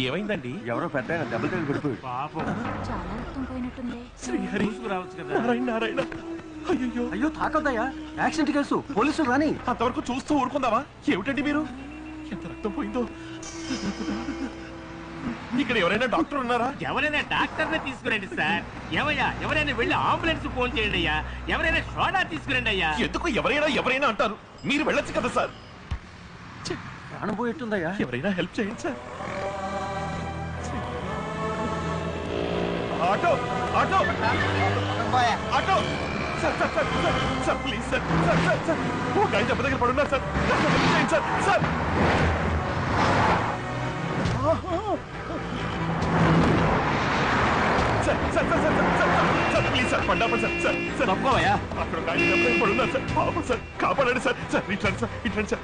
ఏమైందండి? ఎవరో పెద్ద దెబ్బలు తగిలి పడిపోయాడు. పాపం చాలా రక్తం పోయినట్టుంది. శ్రీహరి రావచ్చు కదా. నారాయణ నారాయణ. అయ్యో అయ్యో తాకద్దయ్యా, యాక్సిడెంట్ కేసు, పోలీసులు రాని. అంతవరకు చూస్తూ ఊరుకుందామా? ఏమిటండి మీరు? ఎంత రక్తం పోయిందో. ఇక్కడ ఎవరైనా డాక్టర్ ఉన్నారా? ఎవరైనా డాక్టర్ ని తీసుకురండి సార్. ఏమయ్యా, ఎవరైనా వెళ్ళి అంబులెన్స్ ఫోన్ చేయండి అయ్యా. ఎవరైనా సోడా తీసుకురండి అయ్యా. ఎందుకు ఎవరైనా అంటారు? మీరు వెళ్ళొచ్చు కదా సార్. ప్రాణం పోయేట్టుందయ్యా. ఎవరైనా హెల్ప్ చేయండి sir. Auto auto auto sir sir sir sir sir please sir sir sir sir ఒక ఆయన దెబ్బ దగ్గర పడున్నా సార్. హెల్ప్ చేయండి sir sir. Sir sir sir sir sir sir please sir పండాపండి సార్ సార్ సార్ తప్పుకోవయ్యా. అక్కడ ఒక ఆయన దెబ్బ దగ్గర పడున్నారు సార్. పాపం సార్, కాపాడండి సార్. సార్ ఇట్లాండి సార్, ఇట్లాండి సార్.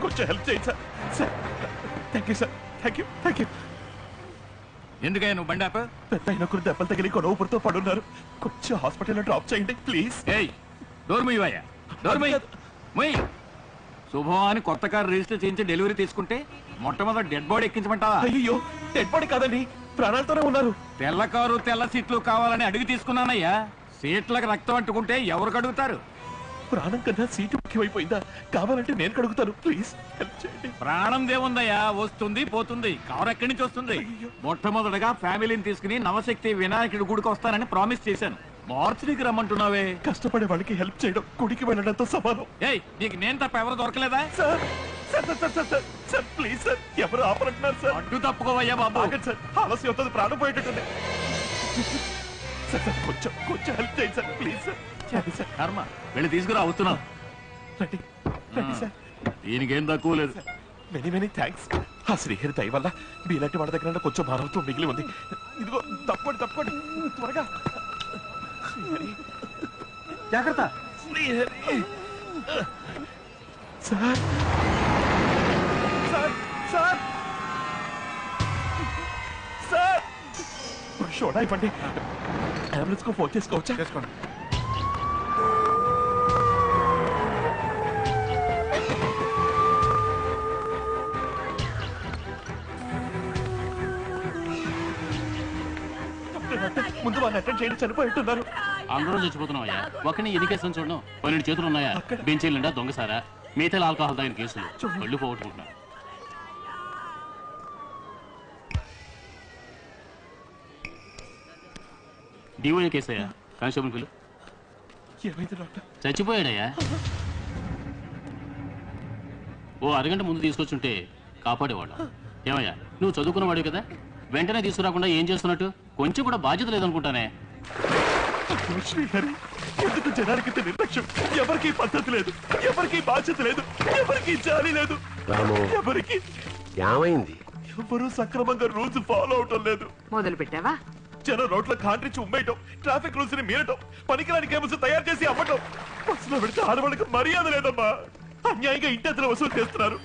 కొంచెం హెల్ప్ చేయండి sir. Sir thank you sir. Thank you. ఎందుకయ్యా నువ్వు బండి ఆప? పెద్ద అయిన ఒకరు దెబ్బలు తగిలి కొడవపురితో పడున్నారు. కొంచెం హాస్పిటల్లో డ్రాప్ చేయండి ప్లీజ్. ఏయ్ డోర్ ముయ్యవయ్యా, డోర్ ముయ్యి. ముయ్యి. శుభం అని కొత్త కారు రిజిస్టర్ చేయించి డెలివరీ తీసుకుంటే మొట్టమొదటి డెడ్ బాడీ ఎక్కించమంటావా? అయ్యో డెడ్ బాడీ కాదండి, ప్రాణాలతోనే ఉన్నారు. తెల్ల కారు తెల్ల సీట్లు కావాలని అడిగి తీసుకున్నానయ్యా. సీట్లకు రక్తం అంటుకుంటే ఎవరు కడుగుతారు? ప్రాణం కన్నా సీటు ముఖ్యమైపోయిందా? కావాలంటే నేను కడుగుతాను ప్లీజ్ హెల్ప్ చేయండి. ప్రాణం దేవుందయ్యా, వస్తుంది పోతుంది. కారు ఎక్కడి నుంచి వస్తుంది? మొట్టమొదటగా ఫ్యామిలీని తీసుకుని నవశక్తి వినాయకుడి గుడికి వస్తానని ప్రామిస్ చేశాను. మార్చికి రమ్మంటున్నావే. కష్టపడే వాళ్ళకి హెల్ప్ చేయడం గుడికి వెళ్ళడంతో సమానం. ఏయ్ నీకు నేను తప్ప ఎవరు దొరకలేదా? Sir sir sir sir sir sir please sir, ఎవరు ఆపరంటున్నారు సార్? అడ్డు తప్పుకోవయ్యా బాబు. ఆగండి సార్, ఆలస్యం అవుతుంది, ప్రాణం పోయేటట్టుంది. సార్ సార్ కొంచెం హెల్ప్ చేయండి సార్ ప్లీజ్ సార్. సార్ కర్మ, వెళ్ళి తీసుకురా, వస్తున్నాం. రండి సార్. దీనికేం తక్కువ లేదు. Many thanks. ఆ శ్రీహరి దయ వల్ల మీలాంటి వాళ్ళ దగ్గర కొంచెం భారవతో మిగిలి ఉంది. ఇదిగో తప్పకోండి త్వరగా. శ్రీహరి జాగ్రత్త. Srihari sir sir sir sir soda ఇవ్వండి. అంబులెన్స్ కు ఫోన్ చేసుకోవచ్చా? చేసుకోండి. ముందు వాళ్ళు అటెండ్ చేయండి, చనిపోయిట్టున్నారు. అందరూ చచ్చిపోతున్నాం అయ్యా. ఒకరిని ఎన్ని కేసులు చూడడం? 12 చేతులు ఉన్నాయా? బెంచీలు నిండా దొంగసారా, మిగతా ఆల్కహాల్ తాగిన కేసులు. ఒళ్ళు పోగొట్టుకుంటున్నారు. డిఓఏ కేసు అయ్యా. కానిస్టేబుల్ పిలు. ఏమైంది డాక్టర్? చచ్చిపోయాడయ్యా. ఓ అరగంట ముందు తీసుకొచ్చుంటే కాపాడేవాడు. ఏమయ్యా, నువ్వు చదువుకున్నవాడు కదా, వెంటనే తీసుకురాకుండా ఏం చేస్తున్నట్టు? కొంచెం కూడా బాధ్యత లేదనుకుంటానే. శ్రీహరి, ఎందుకు జనానికి నిర్లక్ష్యం? ఎవరికి పద్ధతి లేదు, ఎవరికి బాధ్యత లేదు, ఎవరికి జాలి లేదు. ఎవరికి ఏమైంది? ఎవరు సక్రమంగా రూల్స్ ఫాలో అవటం లేదు. మొదలు పెట్టావా? జనం రోడ్ల కాంట్రించి ఉమ్మేయటం, ట్రాఫిక్ రూల్స్ ని మీరటం, పనికిరాని కేబుల్స్ తయారు చేసి అమ్మటం. బస్సులో పెడితే ఆడవాళ్ళకి మర్యాద లేదమ్మా. అన్యాయంగా ఇంటెంతలు వసూలు చేస్తున్నారు.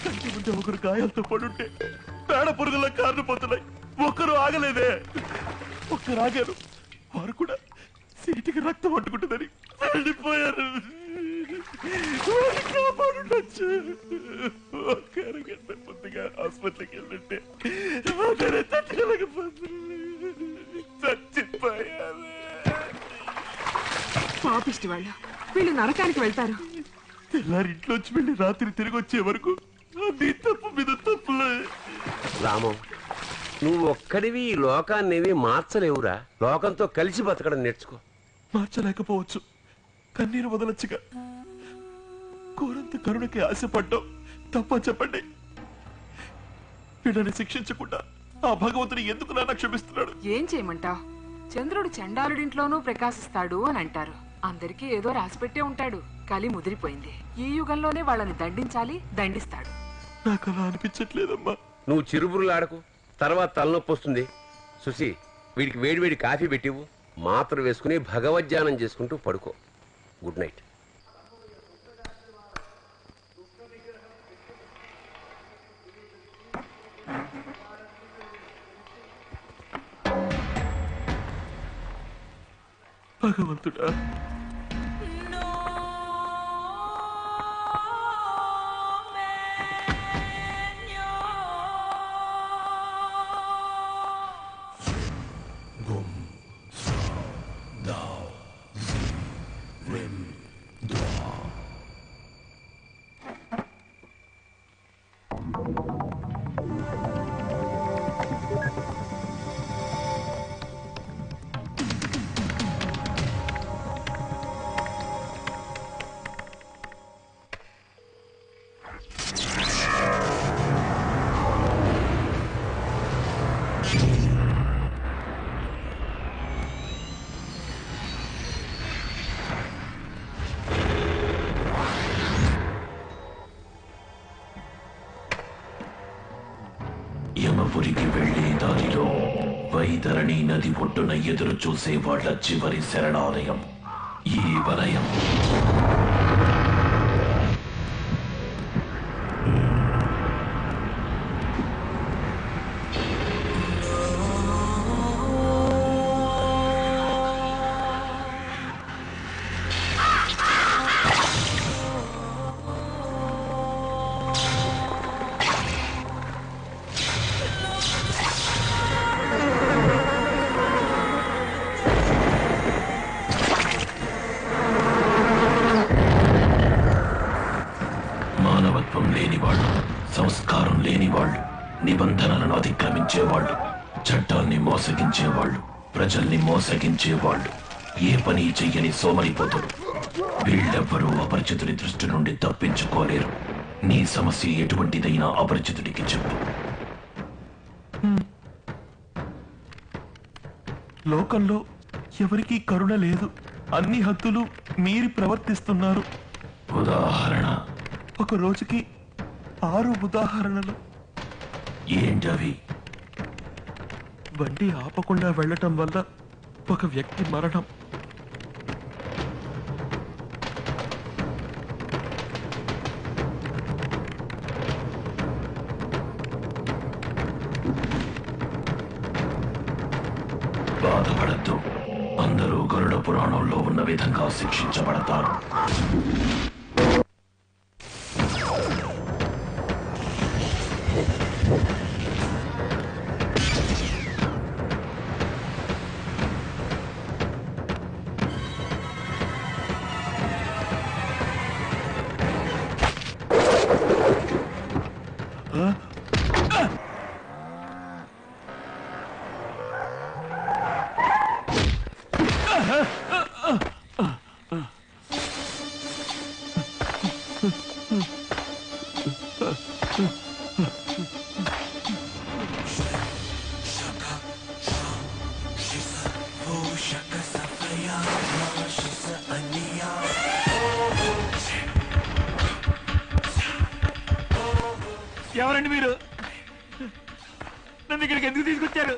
కంటి ముందే ఒకరు గాయాలతో పడుంటే పేడ పురుగుల కార్లు పోతున్నాయి. ఒక్కరు ఆగలేదే. ఒక్కరు ఆగారు, వారు కూడా సీటుకి రక్తం పట్టుకుంటుందని వెళ్ళిపోయారు. కాపాడుండొచ్చు. ఒక అరగంట ముందుగా హాస్పిటల్కి వెళ్ళంటే చచ్చిపోయారు. పాపిష్టి వాళ్ళు, వీళ్ళు నరకానికి వెళ్తారు. తెల్లారి ఇంట్లోంచి వెళ్ళి రాత్రి తిరిగి వచ్చే వరకు నీ తప్పు మీద తప్పులే. రామం, నువ్వు ఒక్కడివి ఈ లోకాన్నేవి మార్చలేవురా. లోకంతో కలిసి బతకడం నేర్చుకో. మార్చలేకపోవచ్చు, కన్నీరు వదలొచ్చుగా. కోరంత కరుణకి ఆశపడ్డావు, తప్ప చెప్పండి. వీళ్ళని శిక్షించకుండా ఆ భగవంతుని ఎందుకు నాన్న క్షమిస్తున్నాడు? ఏం చేయమంటావ్? చంద్రుడు చండాలుడింట్లోనూ ప్రకాశిస్తాడు అని అంటారు. అందరికీ ఏదో రాసిపెట్టే ఉంటాడు. కలి ముదిరిపోయింది. ఈ యుగంలోనే వాళ్ళని దండించాలి, దండిస్తాడు. నాకు అలా అనిపించట్లేదమ్మా. నువ్వు చిరుబురులాడకు, తర్వాత తలనొప్పి వస్తుంది. సుశీ, వీడికి వేడివేడి కాఫీ పెట్టివు, మాత్ర వేసుకుని భగవద్ధ్యానం చేసుకుంటూ పడుకో. Good night. భగవంతుడా, అనంతపురికి వెళ్లే దారిలో వైతరణి నది ఒడ్డున ఎదురు చూసే వాళ్ళ చివరి శరణాలయం ఈ వలయం. మానవత్వం లేనివాళ్ళు, సంస్కారం లేనివాళ్ళు, నిబంధనలను అతిక్రమించేవాళ్ళు, చట్టాల్ని మోసగించేవాళ్ళు, ప్రజల్ని మోసగించేవాళ్ళు, ఏ పని చెయ్యని సోమరిపోతులు. వీళ్ళెవ్వరూ అపరిచితుడి దృష్టి నుండి తప్పించుకోలేరు. నీ సమస్య ఎటువంటిదైనా అపరిచితుడికి చెప్పు. లోకంలో ఎవరికీ కరుణ లేదు. అన్ని హద్దులు మీరి ప్రవర్తిస్తున్నారు. ఉదాహరణ? ఒక రోజుకి 6 ఉదాహరణలు. ఏంటవి? బండి ఆపకుండా వెళ్ళటం వల్ల ఒక వ్యక్తి మరణం, బాధపడద్దు, అందరూ గరుడ పురాణంలో ఉన్న విధంగా శిక్షించబడతారు. ఎవరండి మీరు? నన్ను ఇక్కడికి ఎందుకు తీసుకొచ్చారు?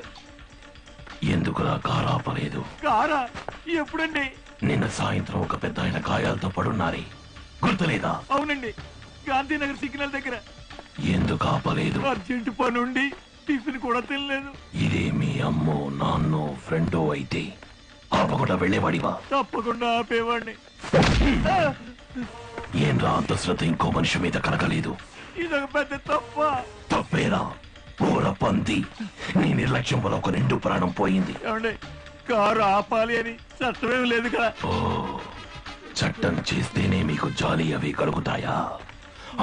ఎందుకులా కారాపలేదు? కారా? ఎప్పుడండి? నిన్న సాయంత్రం ఒక పెద్ద ఆయన గాయాలతో పడున్నారే, గుర్తులేదా? అవునండి, గాంధీనగర్ సిగ్నల్ దగ్గర. ఎందుకు ఆపలేదు? అర్జెంట్ పనుండి టిఫిన్ కూడా తినలేదు. ఇదే మీ అమ్మో నాన్నో ఫ్రెండో అయితే ఆపకుండా వెళ్ళేవాడివా? తప్పకుండా ఆపేవాడిని. ఏం రా అంత శ్రద్ధ ఇంకో మనిషి మీద కలగలేదు? ఇదొక పెద్ద తప్ప. తప్పేరా ఊర పంది, నీ నిర్లక్ష్యం వల్ల ఒక 2 ప్రాణం పోయింది. ఏమండి, కారు ఆపాలి అని చట్టమేం లేదు కదా. ఓ, చట్టం చేస్తేనే మీకు జాలి అవి కలుగుతాయా?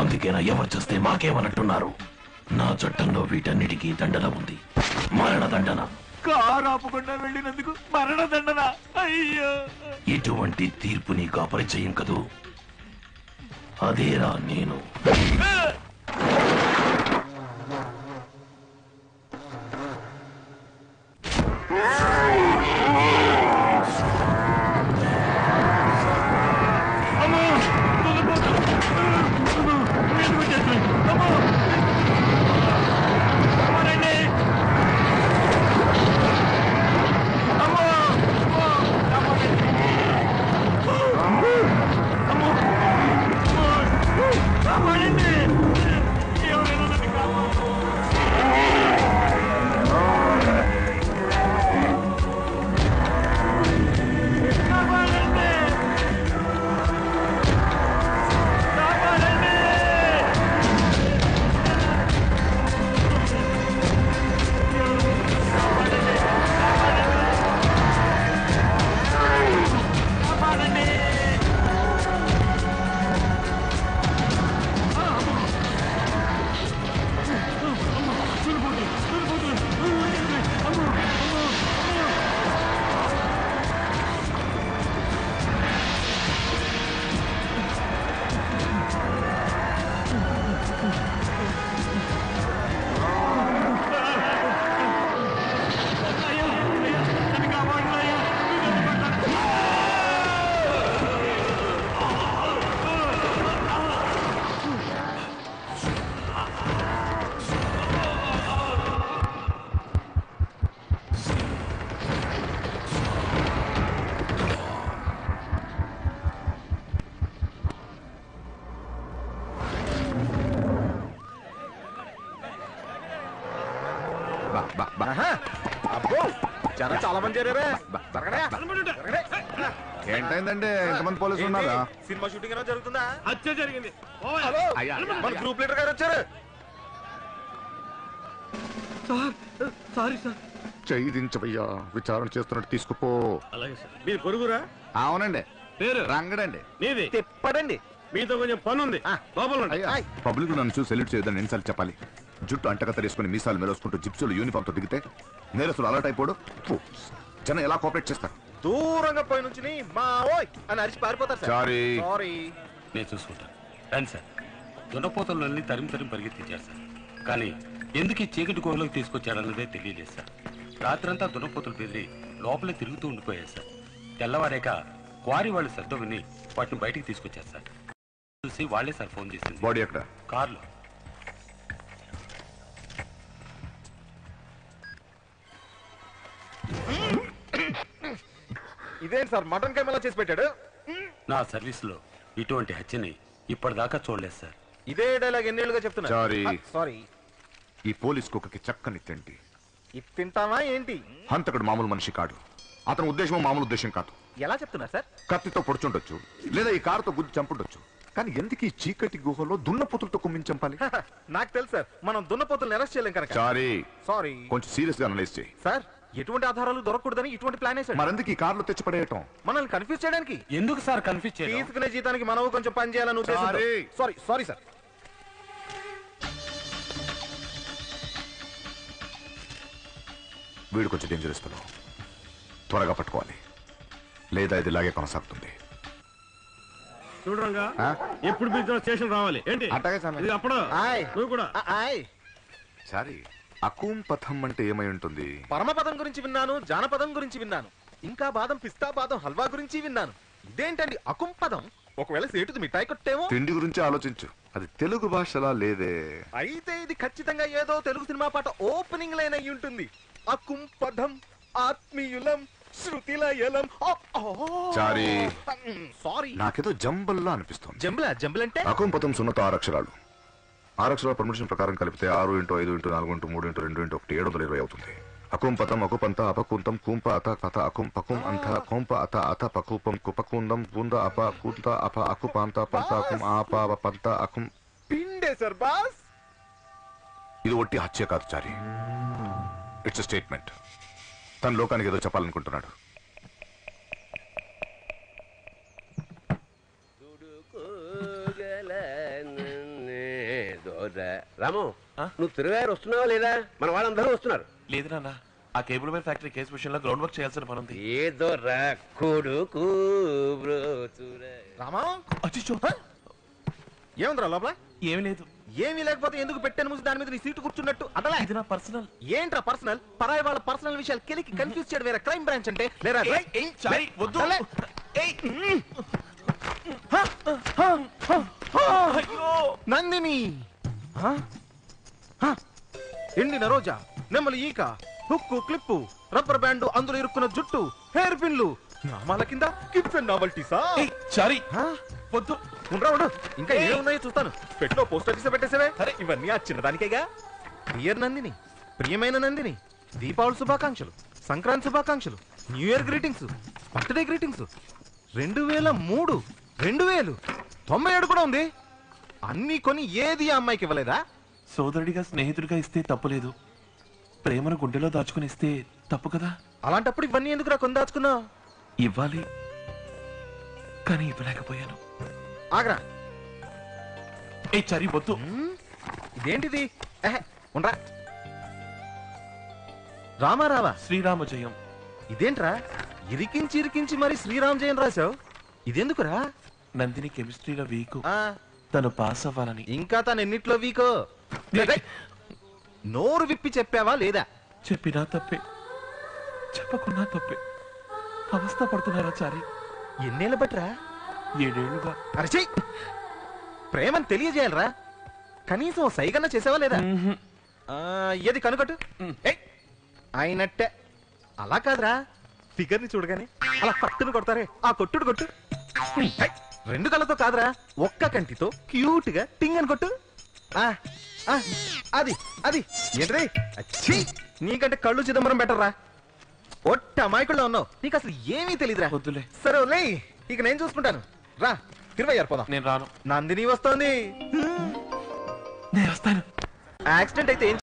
అందుకేనా ఎవరు చేస్తే మాకేమన్నట్టున్నారు? నా చట్టంలో వీటన్నిటికీ దండన ఉంది, మరణ దండన. కారు ఆపకుండా వెళ్ళినందుకు మరణ దండన? అయ్యో! ఇటువంటి తీర్పు నీకు అపరిచయం కదూ? అదేరా నేను. కాపాడండి! అబ్బో జనం చాలా మంది చేరారే ఏంటైందండి ఎంతమంది పోలీసులు ఉన్నారా? సినిమా షూటింగ్ ఏమైనా జరుగుతుందా? హత్య జరిగింది. హలో మన గ్రూప్ లీడర్ గారు వచ్చారు. Sorry sir. చెయ్యి దించవయ్యా, విచారణ చేస్తున్నట్టు తీసుకుపో. అలాగే సార్. మీరు పొరుగురా? అవునండి, పేరు రంగడండి. నీది? తిప్పడండి. మీతో కొంచెం పని ఉంది. లోపల ఉండండి. అయ్యా, పబ్లిక్ నన్ను చూసి సెల్యూట్ చేయొద్దని ఎన్నిసార్లు చెప్పాలి? జుట్టు అంటకత్త వేసుకుని మీసాలు మెరోసుకుంటూ జిప్సులు యూనిఫామ్ తో దిగితే నేరస్తులు అలర్ట్ అయిపోడు. జనం ఎలా కోఆపరేట్ చేస్తారు? దూరంగా పోయి నుంచి మా ఓయ్ అని అరిచి పారిపోతారు సార్. సారీ. సారీ. నేను చూసుకుంటాను. రండి సార్. దున్నపోతలన్నీ తరిమి పరిగెత్తించారు సార్. కానీ ఎందుకు ఈ చీకటి కోరలోకి తీసుకొచ్చాడన్నదే తెలియలేదు సార్. రాత్రంతా దున్నపోతులు బెదిరి లోపలే తిరుగుతూ ఉండిపోయారు సార్. తెల్లవారేక క్వారీ వాళ్ళు శబ్దం విని వాటిని బయటికి తీసుకొచ్చారు సార్. చూసి వాళ్లే సార్ ఫోన్ చేసింది. బాడీ ఎక్కడ? కార్లో. ఇదేంటి సార్ మటన్ కెమెలా చేసి పెట్టాడు? నా సర్వీస్ లో ఇటువంటి హత్యని ఇప్పటిదాకా చూడలేదు సార్. ఇదే డైలాగ్ ఎన్నేళ్ళుగా చెప్తున్నా. సారీ. సారీ. ఈ పోలీస్ కుక్కకి చక్కని తిండి. ఇది తింటావా ఏంటి? హంతకుడు మామూలు మనిషి కాడు. అతని ఉద్దేశం మామూలు ఉద్దేశం కాదు. ఎలా చెప్తున్నారు సార్? కత్తితో పొడుచుండొచ్చు, లేదా ఈ కారుతో గుద్ది చంపుండొచ్చు. కానీ ఎందుకు ఈ చీకటి గుహలో దున్నపోతులతో కుమ్మిని చంపాలి? నాకు తెలుసు సార్, మనం దున్నపోతులను అరెస్ట్ చేయలేం కనుక. సారీ. సారీ. కొంచెం సీరియస్ గా అనలైజ్ చేయి. సార్ ఎటువంటి ఆధారాలు దొరకకూడదని ఇటువంటి ప్లాన్ వేసాడు. మరెందుకు ఈ కార్లో తెచ్చి పడేయటం? మనల్ని కన్ఫ్యూజ్ చేయడానికి. ఎందుకు సార్ కన్ఫ్యూజ్ చేయాలి? తీసుకునే జీతానికి మనము కొంచెం పని చేయాలని ఉద్దేశం. Sorry sorry sir. వీడు కొంచెం డేంజరస్ ఫెలో. త్వరగా పట్టుకోవాలి, లేదా ఇది ఇలాగే కొనసాగుతుంది. చూడరంగా ఎప్పుడు మీతో స్టేషన్ రావాలి ఏంటి? ఇది అప్పుడు నువ్వు కూడా. సారీ, అకూం పథం అంటే ఏమై ఉంటుంది? పరమపదం గురించి విన్నాను, జానపదం గురించి విన్నాను, ఇంకా బాదం పిస్తా బాదం హల్వా గురించి విన్నాను. ఇదేంటండి అకుం పదం? ఒకవేళ సేటుది మిఠాయి కొట్టేమో. తిండి గురించి ఆలోచించు, అది తెలుగు భాషలా లేదే. అయితే ఇది ఖచ్చితంగా ఏదో తెలుగు సినిమా పాట ఓపెనింగ్ లైన్ అయి ఉంటుంది. అకుం పదం ఆత్మీయులం శృతిలయలం. సారీ సారీ, నాకేదో జంబల్లా అనిపిస్తుంది. జంబుల్ అంటే? అకూం పథం సున్నత 6 అక్షరాలు. 6 అక్షరాల పర్మిషన్ ప్రకారం కలిపితే 6 × 5 × 4 × 3 × 2 × 1 720 అవుతుంది. అకుం పథం అకుపంత అపకుంతం కూంప అత కథ అకుం పకుం అంత కోంప అత అత పకూపం కుపకుందం పూంద అప కూంత అప అకుపాంత పంత అకుం ఆప పంత అకుం. పిండే సార్ బాస్. ఇది ఒట్టి హత్య కాదు చారి, ఇట్స్ స్టేట్మెంట్. తన లోకానికి ఏదో చెప్పాలనుకుంటున్నాడు. రాము, నువ్వు తిరుగారు వస్తున్నావా లేదా? మన వాళ్ళందరూ వస్తున్నారు. లేదు నాన్న, ఆ కేబుల్ వైర్ ఫ్యాక్టరీ కేసు విషయంలో గ్రౌండ్ వర్క్ చేయాల్సిన పని ఉంది. ఏదో రా కొడుకు రామా. అచ్చిచ్చో, ఏముందిరా లోపల? ఏమీ లేదు. ఏమీ లేకపోతే ఎందుకు పెట్టాను మూసి దాని మీద నీ సీటు కూర్చున్నట్టు? అదలా ఇది నా పర్సనల్. ఏంట్రా పర్సనల్? పరాయి వాళ్ళ పర్సనల్ విషయాలు కెలికి కన్ఫ్యూజ్ చేయడం వేరే క్రైమ్ బ్రాంచ్ అంటే. లేరా చారి, వద్దు. నందిని, ఎండిన రోజా, నెమ్మలి ఈక, హుక్కు క్లిప్పు, రబ్బర్ బ్యాండ్, అందులో ఇరుక్కున్న జుట్టు, హెయిర్ పిన్లు, నామాల కింద కిడ్స్ అండ్ నావల్టీసా? చారి వద్దు. ఉండరా ఉండు, ఇంకా ఏమున్నాయో చూస్తాను. పెట్టిలో పోస్ట్ ఆఫీస్ పెట్టేసేవే. సరే, ఇవన్నీ ఆ చిన్నదానికేగా. డియర్ నందిని, ప్రియమైన నందిని, దీపావళి శుభాకాంక్షలు, సంక్రాంతి శుభాకాంక్షలు, new year greetings, birthday greetings. 2003, 2000, 97 కూడా ఉంది. అన్ని కొని ఏది ఆ అమ్మాయికి ఇవ్వలేదా? సోదరుడిగా స్నేహితుడిగా ఇస్తే తప్పులేదు, ప్రేమను గుండెలో దాచుకుని ఇస్తే తప్పు కదా. అలాంటప్పుడు ఇవన్నీ ఎందుకు కొని దాచుకున్నావు? ఇవ్వాలి, కానీ ఇవ్వలేకపోయాను. ఆగ్రా. ఏ చరి వద్దు. ఇదేంటిది? ఉండరా. రామారావా? శ్రీరామ జయం. ఇదేంట్రా ఇరికించి ఇరికించి మరి శ్రీరామ్ జయం రాశావు? ఇదెందుకురా? నందిని కెమిస్ట్రీలో వీకు, తను పాస్ అవ్వాలని. ఇంకా తను ఎన్నిట్లో వీకో? నోరు విప్పి చెప్పావా లేదా? చెప్పినా తప్పే, చెప్పకున్నా తప్పే. అవస్థ పడుతున్నారా చారి? ఎన్నేళ్ళ బట్రా? 7 ఏళ్లుగా. అరచి, ప్రేమను తెలియజేయాలరా, కనీసం సైగన్న చేసావా లేదా? ఏది కనుకట్టు. అయినట్టే. అలా కాదురా, ఫిగర్ ని చూడగానే అలా పట్టును కొడతారే, ఆ కొట్టుడు కొట్టు. 2 కళ్ళతో కాదురా, ఒక్క కంటితో క్యూట్ గా టింగ్ అని కొట్టు. అది అది ఏంటది అచ్చి నీకంటే కళ్ళు చిదంబరం బెటర్ రా ఒట్ట అమాయకుల్లో ఉన్నావు నీకు అసలు ఏమీ తెలియదురా వద్దులే. సరే వదిలే ఇక నేను చూసుకుంటాను రా తిరువయ్యారు పోదాం నేను రాను. నందిని వస్తోంది నేను వస్తాను. యాక్సిడెంట్ అయితే ఏం